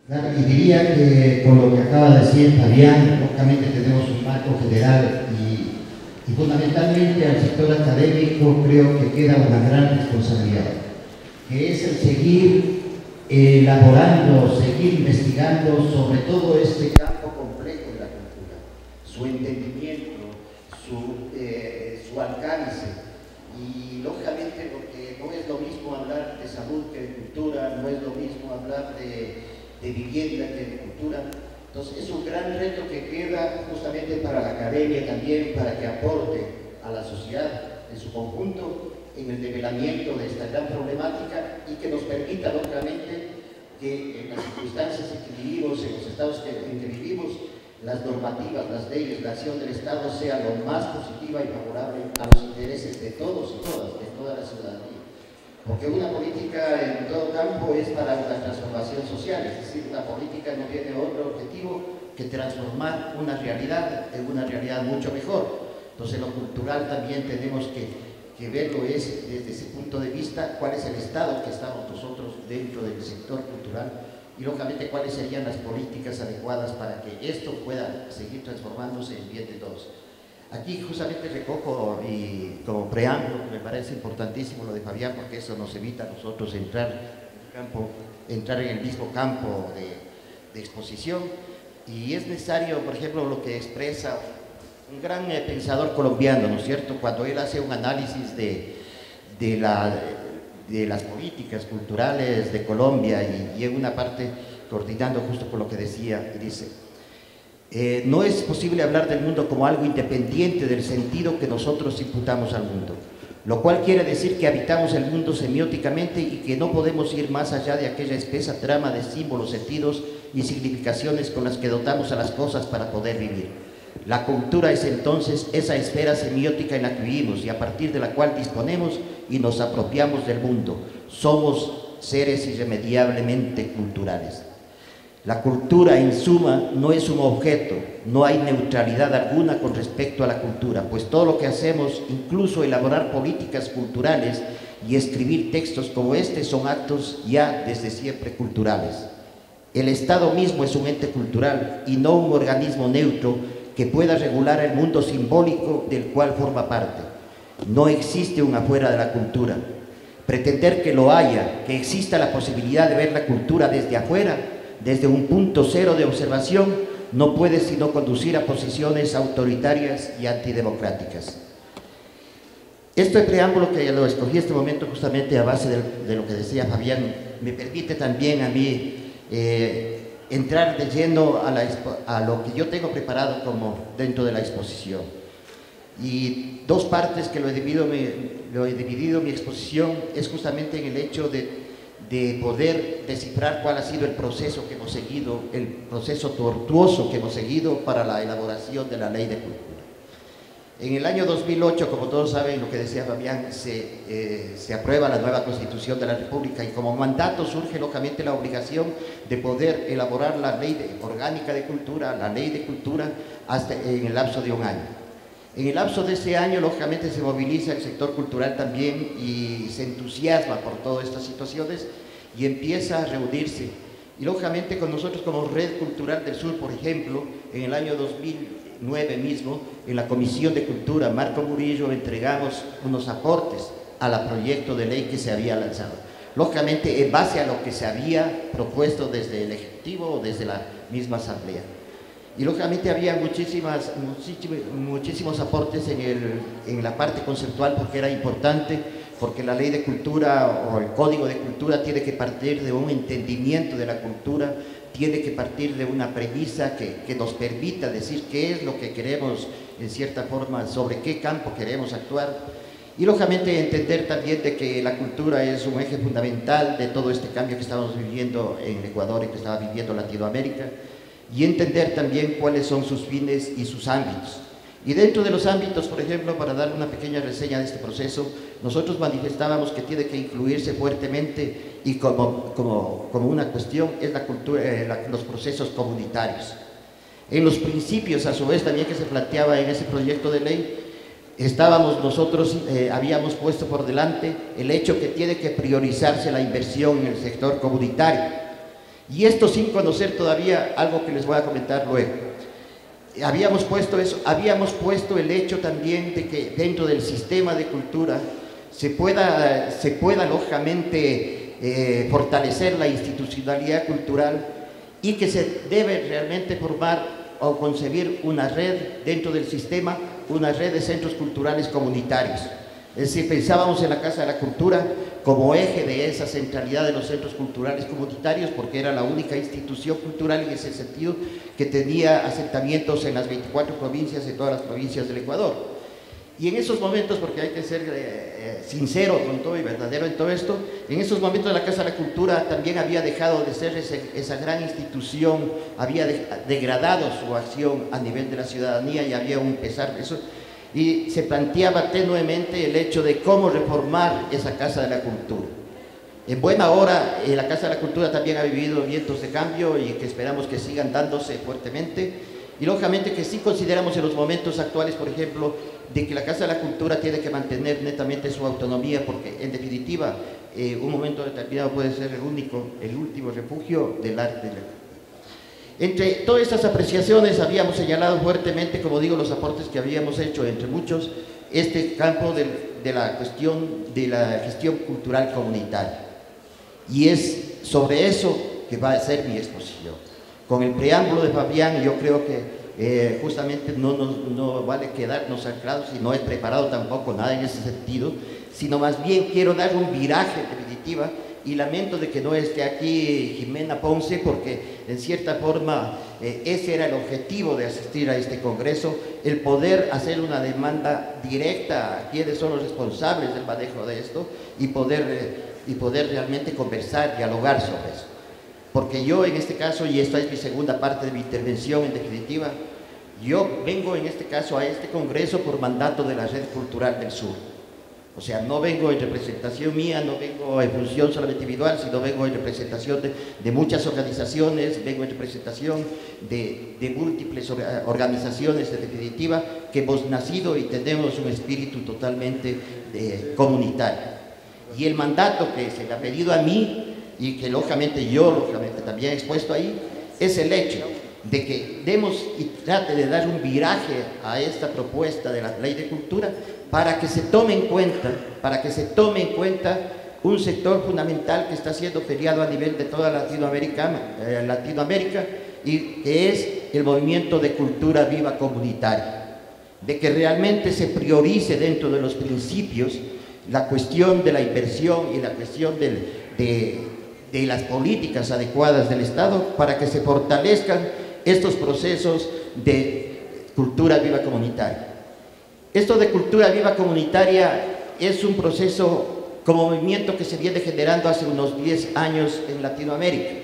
Claro, y diría que con lo que acaba de decir Fabián, lógicamente tenemos un marco general y fundamentalmente al sector académico creo que queda una gran responsabilidad, que es el seguir elaborando, seguir investigando sobre todo este campo complejo de la cultura, su entendimiento, su alcance. Y lógicamente porque no es lo mismo hablar de salud que de cultura, no es lo mismo hablar de vivienda que de cultura. Entonces es un gran reto que queda justamente para la academia también, para que aporte a la sociedad en su conjunto en el develamiento de esta gran problemática y que nos permita lógicamente que en las circunstancias en que vivimos, en los estados en que vivimos, las normativas, las leyes, la acción del Estado sea lo más positiva y favorable a los intereses de todos y todas, de toda la ciudadanía. Porque una política en todo campo es para una transformación social, es decir, una política no tiene otro objetivo que transformar una realidad en una realidad mucho mejor. Entonces lo cultural también tenemos que verlo es desde ese punto de vista, cuál es el estado que estamos nosotros dentro del sector cultural y lógicamente cuáles serían las políticas adecuadas para que esto pueda seguir transformándose en bien de todos. Aquí justamente recojo y como preámbulo, me parece importantísimo lo de Fabián, porque eso nos evita a nosotros entrar en el mismo campo de exposición, y es necesario, por ejemplo, lo que expresa un gran pensador colombiano, ¿no es cierto?, cuando él hace un análisis de las políticas culturales de Colombia y en una parte coordinando justo con lo que decía, y dice: no es posible hablar del mundo como algo independiente del sentido que nosotros imputamos al mundo, lo cual quiere decir que habitamos el mundo semióticamente y que no podemos ir más allá de aquella espesa trama de símbolos, sentidos y significaciones con las que dotamos a las cosas para poder vivir. La cultura es entonces esa esfera semiótica en la que vivimos y a partir de la cual disponemos y nos apropiamos del mundo. Somos seres irremediablemente culturales. La cultura, en suma, no es un objeto, no hay neutralidad alguna con respecto a la cultura, pues todo lo que hacemos, incluso elaborar políticas culturales y escribir textos como este, son actos ya desde siempre culturales. El Estado mismo es un ente cultural y no un organismo neutro que pueda regular el mundo simbólico del cual forma parte. No existe un afuera de la cultura. Pretender que lo haya, que exista la posibilidad de ver la cultura desde afuera, desde un punto cero de observación, no puede sino conducir a posiciones autoritarias y antidemocráticas. Este preámbulo que lo escogí en este momento justamente a base de lo que decía Fabián, me permite también a mí entrar de lleno a lo que yo tengo preparado como dentro de la exposición. Y dos partes que lo he dividido mi exposición es justamente en el hecho de poder descifrar cuál ha sido el proceso que hemos seguido, el proceso tortuoso que hemos seguido para la elaboración de la Ley de Cultura. En el año 2008, como todos saben, lo que decía Fabián, se aprueba la nueva Constitución de la República y como mandato surge lógicamente la obligación de poder elaborar la Ley Orgánica de Cultura, la Ley de Cultura, hasta en el lapso de un año. En el lapso de ese año, lógicamente, se moviliza el sector cultural también y se entusiasma por todas estas situaciones y empieza a reunirse. Y lógicamente con nosotros como Red Cultural del Sur, por ejemplo, en el año 2009 mismo, en la Comisión de Cultura, Marco Murillo, entregamos unos aportes al proyecto de ley que se había lanzado. Lógicamente, en base a lo que se había propuesto desde el Ejecutivo o desde la misma Asamblea. Y lógicamente había muchísimos aportes en la parte conceptual, porque era importante, porque la Ley de Cultura o el Código de Cultura tiene que partir de un entendimiento de la cultura, tiene que partir de una premisa que nos permita decir qué es lo que queremos, en cierta forma, sobre qué campo queremos actuar. Y lógicamente entender también de que la cultura es un eje fundamental de todo este cambio que estamos viviendo en Ecuador y que estaba viviendo Latinoamérica, y entender también cuáles son sus fines y sus ámbitos. Y dentro de los ámbitos, por ejemplo, para dar una pequeña reseña de este proceso, nosotros manifestábamos que tiene que incluirse fuertemente y como una cuestión es la cultura, los procesos comunitarios. En los principios, a su vez, también que se planteaba en ese proyecto de ley, habíamos puesto por delante el hecho que tiene que priorizarse la inversión en el sector comunitario. Y esto sin conocer todavía algo que les voy a comentar luego. Habíamos puesto eso, habíamos puesto el hecho también de que dentro del sistema de cultura se pueda lógicamente fortalecer la institucionalidad cultural y que se debe realmente formar o concebir una red dentro del sistema, una red de centros culturales comunitarios. Es decir, pensábamos en la Casa de la Cultura como eje de esa centralidad de los centros culturales comunitarios, porque era la única institución cultural en ese sentido que tenía asentamientos en las 24 provincias, en todas las provincias del Ecuador. Y en esos momentos, porque hay que ser sincero con todo y verdadero en todo esto, en esos momentos la Casa de la Cultura también había dejado de ser esa gran institución, había degradado su acción a nivel de la ciudadanía y había un pesar de eso. Y se planteaba tenuemente el hecho de cómo reformar esa Casa de la Cultura. En buena hora, la Casa de la Cultura también ha vivido vientos de cambio y que esperamos que sigan dándose fuertemente. Y lógicamente que sí consideramos en los momentos actuales, por ejemplo, de que la Casa de la Cultura tiene que mantener netamente su autonomía, porque en definitiva, un momento determinado puede ser el último refugio del arte. Entre todas estas apreciaciones habíamos señalado fuertemente, como digo, los aportes que habíamos hecho, entre muchos, este campo de la cuestión de la gestión cultural comunitaria. Y es sobre eso que va a ser mi exposición. Con el preámbulo de Fabián, yo creo que justamente no vale quedarnos anclados y no he preparado tampoco nada en ese sentido, sino más bien quiero dar un viraje en definitiva. Y lamento de que no esté aquí Jimena Ponce, porque en cierta forma ese era el objetivo de asistir a este congreso, el poder hacer una demanda directa a quienes son los responsables del manejo de esto y poder realmente conversar, dialogar sobre eso. Porque yo en este caso, y esta es mi segunda parte de mi intervención en definitiva, yo vengo en este caso a este congreso por mandato de la Red Cultural del Sur. O sea, no vengo en representación mía, no vengo en función solamente individual, sino vengo en representación de muchas organizaciones, vengo en representación de múltiples organizaciones en definitiva que hemos nacido y tenemos un espíritu totalmente comunitario. Y el mandato que se le ha pedido a mí y que lógicamente yo también he expuesto ahí, es el hecho de que demos y trate de dar un viraje a esta propuesta de la Ley de Cultura para que se tome en cuenta un sector fundamental que está siendo peleado a nivel de toda Latinoamérica y que es el movimiento de cultura viva comunitaria, de que realmente se priorice dentro de los principios la cuestión de la inversión y la cuestión de las políticas adecuadas del Estado para que se fortalezcan estos procesos de cultura viva comunitaria. Esto de cultura viva comunitaria es un proceso como movimiento que se viene generando hace unos 10 años en Latinoamérica.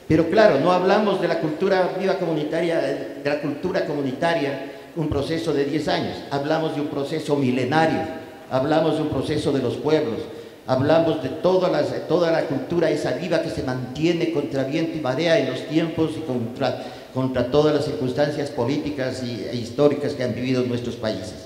Pero claro, no hablamos de la cultura viva comunitaria, de la cultura comunitaria, un proceso de 10 años. Hablamos de un proceso milenario, hablamos de un proceso de los pueblos, hablamos de toda la cultura esa viva que se mantiene contra viento y marea en los tiempos y contra todas las circunstancias políticas e históricas que han vivido nuestros países.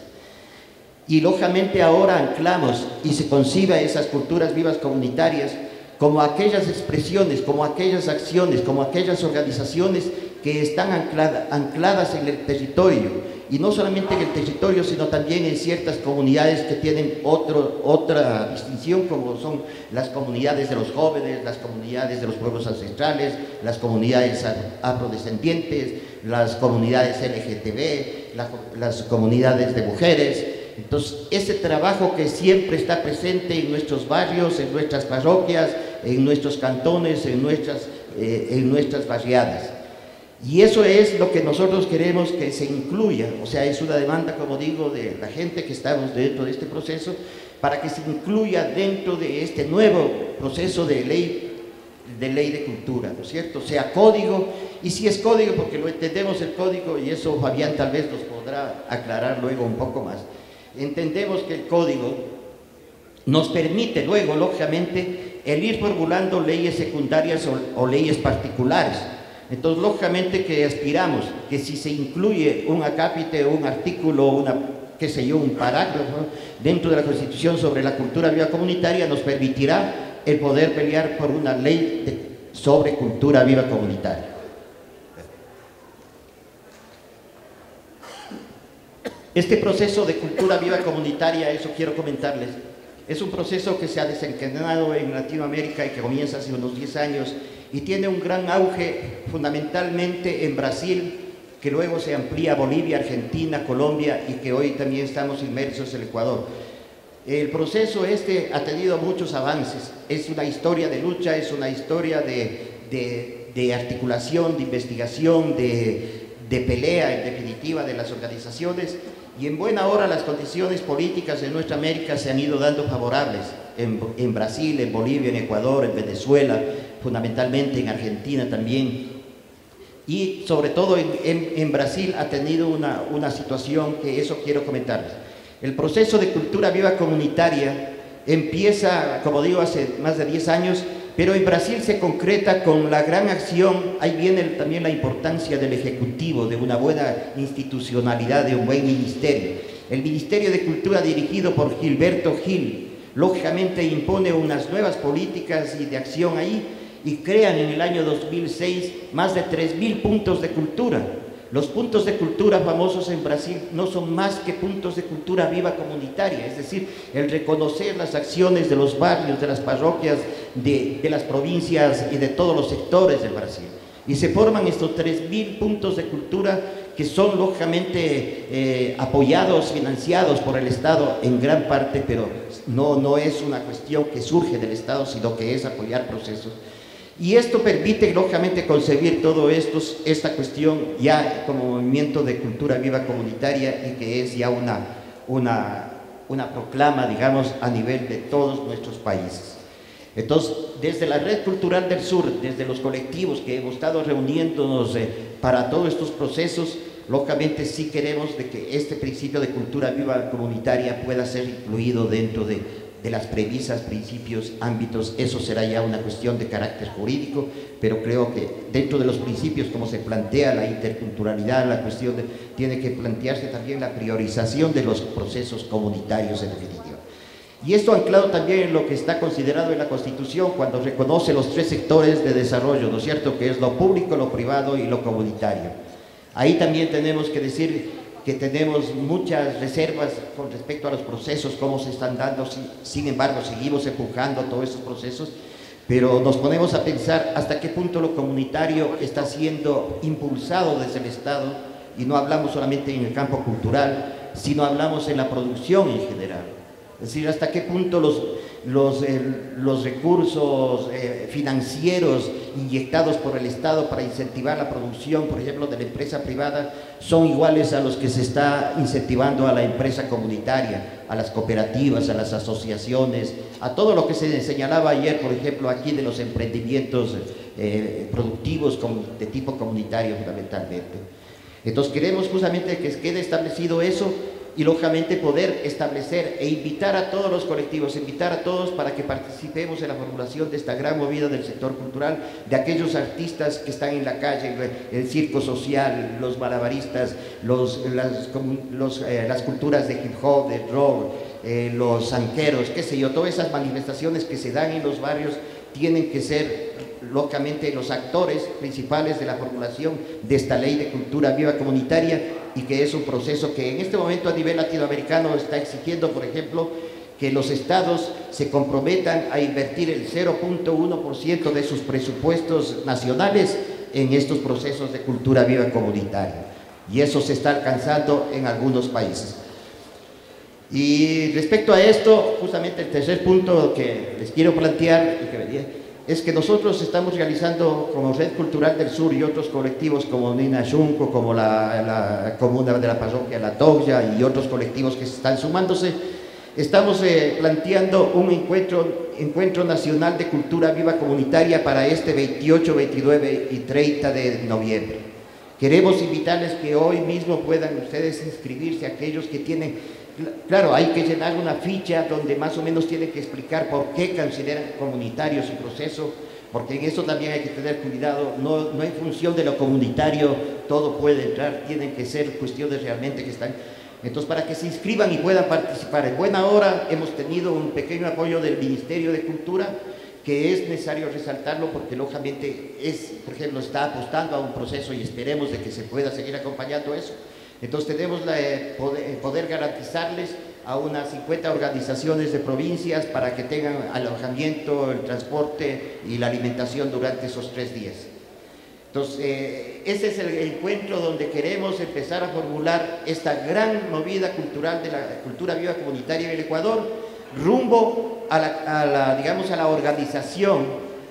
Y lógicamente ahora anclamos y se concibe esas culturas vivas comunitarias como aquellas expresiones, como aquellas acciones, como aquellas organizaciones que están ancladas en el territorio, y no solamente en el territorio, sino también en ciertas comunidades que tienen otra distinción, como son las comunidades de los jóvenes, las comunidades de los pueblos ancestrales, las comunidades afrodescendientes, las comunidades LGTB, las comunidades de mujeres. Entonces, ese trabajo que siempre está presente en nuestros barrios, en nuestras parroquias, en nuestros cantones, en nuestras barriadas. Y eso es lo que nosotros queremos que se incluya, o sea, es una demanda, como digo, de la gente que estamos dentro de este proceso, para que se incluya dentro de este nuevo proceso de ley de cultura, ¿no es cierto? Sea código, y si es código, porque lo entendemos el código, y eso Fabián tal vez nos podrá aclarar luego un poco más. Entendemos que el código nos permite luego, lógicamente, el ir formulando leyes secundarias o leyes particulares. Entonces, lógicamente que aspiramos que si se incluye un acápite, un artículo, un parágrafo dentro de la Constitución sobre la cultura viva comunitaria, nos permitirá el poder pelear por una ley sobre cultura viva comunitaria. Este proceso de cultura viva comunitaria, eso quiero comentarles, es un proceso que se ha desencadenado en Latinoamérica y que comienza hace unos 10 años y tiene un gran auge fundamentalmente en Brasil, que luego se amplía a Bolivia, Argentina, Colombia y que hoy también estamos inmersos en el Ecuador. El proceso ha tenido muchos avances, es una historia de lucha, es una historia de articulación, de investigación, de pelea en definitiva de las organizaciones, y en buena hora las condiciones políticas de nuestra América se han ido dando favorables en Brasil, en Bolivia, en Ecuador, en Venezuela, fundamentalmente en Argentina también, y sobre todo en Brasil ha tenido una situación que eso quiero comentarles. El proceso de cultura viva comunitaria empieza, como digo, hace más de 10 años, pero en Brasil se concreta con la gran acción. Ahí viene también la importancia del Ejecutivo, de una buena institucionalidad, de un buen ministerio. El Ministerio de Cultura, dirigido por Gilberto Gil, lógicamente impone unas nuevas políticas y de acción ahí, y crean en el año 2006 más de 3.000 puntos de cultura. Los puntos de cultura famosos en Brasil no son más que puntos de cultura viva comunitaria, es decir, el reconocer las acciones de los barrios, de las parroquias, de las provincias y de todos los sectores del Brasil. Y se forman estos 3.000 puntos de cultura que son lógicamente apoyados, financiados por el Estado en gran parte, pero no es una cuestión que surge del Estado, sino que es apoyar procesos. Y esto permite, lógicamente, concebir todo esto, esta cuestión ya como movimiento de cultura viva comunitaria, y que es ya una proclama, digamos, a nivel de todos nuestros países. Entonces, desde la Red Cultural del Sur, desde los colectivos que hemos estado reuniéndonos para todos estos procesos, lógicamente sí queremos de que este principio de cultura viva comunitaria pueda ser incluido dentro de las premisas, principios, ámbitos. Eso será ya una cuestión de carácter jurídico, pero creo que dentro de los principios, como se plantea la interculturalidad, la cuestión tiene que plantearse también la priorización de los procesos comunitarios en definitiva. Y esto anclado también en lo que está considerado en la Constitución, cuando reconoce los 3 sectores de desarrollo, ¿no es cierto?, que es lo público, lo privado y lo comunitario. Ahí también tenemos que decir que tenemos muchas reservas con respecto a los procesos, cómo se están dando. Sin embargo, seguimos empujando todos estos procesos, pero nos ponemos a pensar hasta qué punto lo comunitario está siendo impulsado desde el Estado, y no hablamos solamente en el campo cultural, sino hablamos en la producción en general. Es decir, hasta qué punto los recursos financieros inyectados por el Estado para incentivar la producción, por ejemplo, de la empresa privada, son iguales a los que se está incentivando a la empresa comunitaria, a las cooperativas, a las asociaciones, a todo lo que se señalaba ayer, por ejemplo, aquí de los emprendimientos productivos de tipo comunitario fundamentalmente. Entonces queremos justamente que quede establecido eso, y lógicamente poder establecer e invitar a todos los colectivos, invitar a todos para que participemos en la formulación de esta gran movida del sector cultural, de aquellos artistas que están en la calle, el circo social, los malabaristas, las culturas de hip hop, de rock, los zanqueros, qué sé yo, todas esas manifestaciones que se dan en los barrios tienen que ser lógicamente los actores principales de la formulación de esta ley de cultura viva comunitaria, y que es un proceso que en este momento a nivel latinoamericano está exigiendo, por ejemplo, que los estados se comprometan a invertir el 0.1% de sus presupuestos nacionales en estos procesos de cultura viva comunitaria, y eso se está alcanzando en algunos países. Y respecto a esto, justamente el tercer punto que les quiero plantear es que nosotros estamos realizando como Red Cultural del Sur y otros colectivos como Nina Junco, como la comuna de la parroquia La Toya y otros colectivos que se están sumándose, estamos planteando un encuentro nacional de cultura viva comunitaria para este 28, 29 y 30 de noviembre. Queremos invitarles que hoy mismo puedan ustedes inscribirse, aquellos que tienen. Claro, hay que llenar una ficha donde más o menos tienen que explicar por qué consideran comunitario su proceso, porque en eso también hay que tener cuidado. No en función de lo comunitario todo puede entrar, tienen que ser cuestiones realmente que están. Entonces, para que se inscriban y puedan participar. En buena hora hemos tenido un pequeño apoyo del Ministerio de Cultura, que es necesario resaltarlo porque lógicamente por ejemplo, está apostando a un proceso y esperemos de que se pueda seguir acompañando eso. Entonces tenemos poder garantizarles a unas 50 organizaciones de provincias para que tengan alojamiento, el transporte y la alimentación durante esos 3 días. Entonces, ese es el encuentro donde queremos empezar a formular esta gran movida cultural de la cultura viva comunitaria en el Ecuador, rumbo a la organización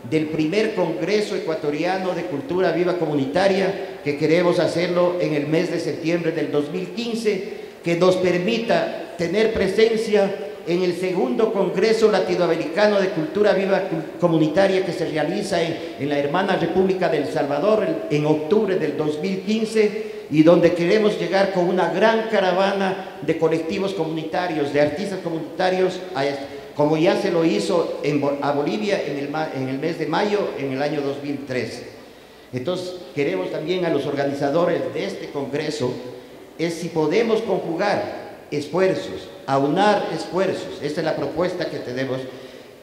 del primer Congreso Ecuatoriano de Cultura Viva Comunitaria, que queremos hacerlo en el mes de septiembre del 2015, que nos permita tener presencia en el segundo Congreso Latinoamericano de Cultura Viva Comunitaria que se realiza en la hermana República del Salvador en octubre del 2015, y donde queremos llegar con una gran caravana de colectivos comunitarios, de artistas comunitarios, como ya se lo hizo a Bolivia en el mes de mayo en el año 2013. Entonces queremos también a los organizadores de este Congreso, si podemos conjugar esfuerzos, aunar esfuerzos, esta es la propuesta que tenemos,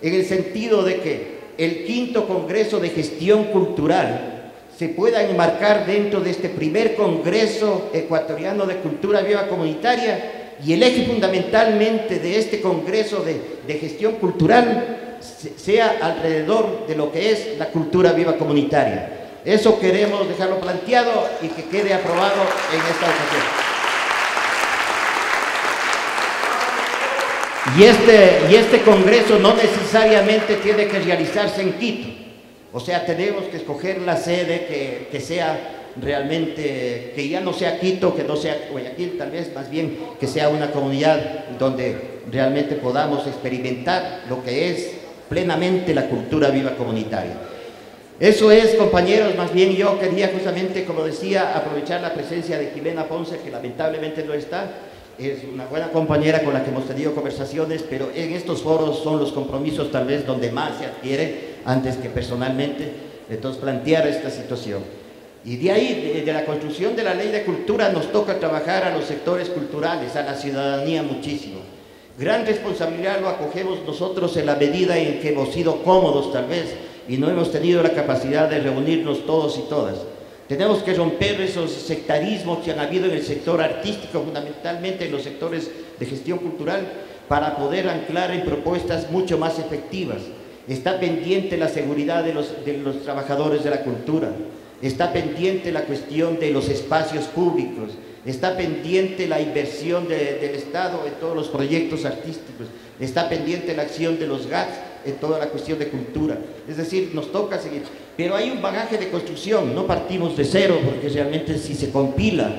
en el sentido de que el 5º Congreso de Gestión Cultural se pueda enmarcar dentro de este primer Congreso Ecuatoriano de Cultura Viva Comunitaria, y el eje fundamentalmente de este Congreso de Gestión Cultural sea alrededor de lo que es la cultura viva comunitaria. Eso queremos dejarlo planteado y que quede aprobado en esta ocasión. Y este Congreso no necesariamente tiene que realizarse en Quito. O sea, tenemos que escoger la sede que sea realmente, que ya no sea Quito, que no sea Guayaquil, tal vez más bien que sea una comunidad donde realmente podamos experimentar lo que es plenamente la cultura viva comunitaria. Eso es, compañeros, más bien yo quería justamente, como decía, aprovechar la presencia de Jimena Ponce, que lamentablemente no está. Es una buena compañera con la que hemos tenido conversaciones, pero en estos foros son los compromisos tal vez donde más se adquiere antes que personalmente. Entonces, plantear esta situación. Y de ahí, de la construcción de la ley de cultura, nos toca trabajar a los sectores culturales, a la ciudadanía muchísimo. Gran responsabilidad lo acogemos nosotros en la medida en que hemos sido cómodos tal vez y no hemos tenido la capacidad de reunirnos todos y todas. Tenemos que romper esos sectarismos que han habido en el sector artístico, fundamentalmente en los sectores de gestión cultural, para poder anclar en propuestas mucho más efectivas. Está pendiente la seguridad de los trabajadores de la cultura, está pendiente la cuestión de los espacios públicos, está pendiente la inversión del Estado en todos los proyectos artísticos, está pendiente la acción de los GATS en toda la cuestión de cultura. Es decir, nos toca seguir. Pero hay un bagaje de construcción, no partimos de cero, porque realmente si se compila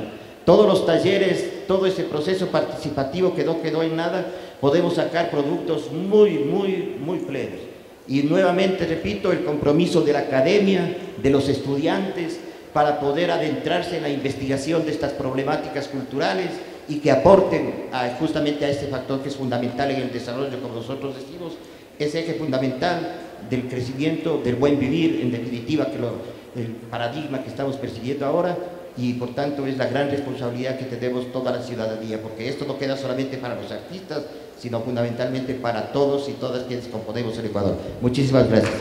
todos los talleres, todo ese proceso participativo que no quedó en nada, podemos sacar productos muy plenos. Y nuevamente, repito, el compromiso de la academia, de los estudiantes, para poder adentrarse en la investigación de estas problemáticas culturales y que aporten justamente a este factor que es fundamental en el desarrollo, como nosotros decimos, ese eje fundamental del crecimiento, del buen vivir, en definitiva, el paradigma que estamos persiguiendo ahora, y por tanto es la gran responsabilidad que tenemos toda la ciudadanía, porque esto no queda solamente para los artistas, sino fundamentalmente para todos y todas quienes componemos el Ecuador. Muchísimas gracias.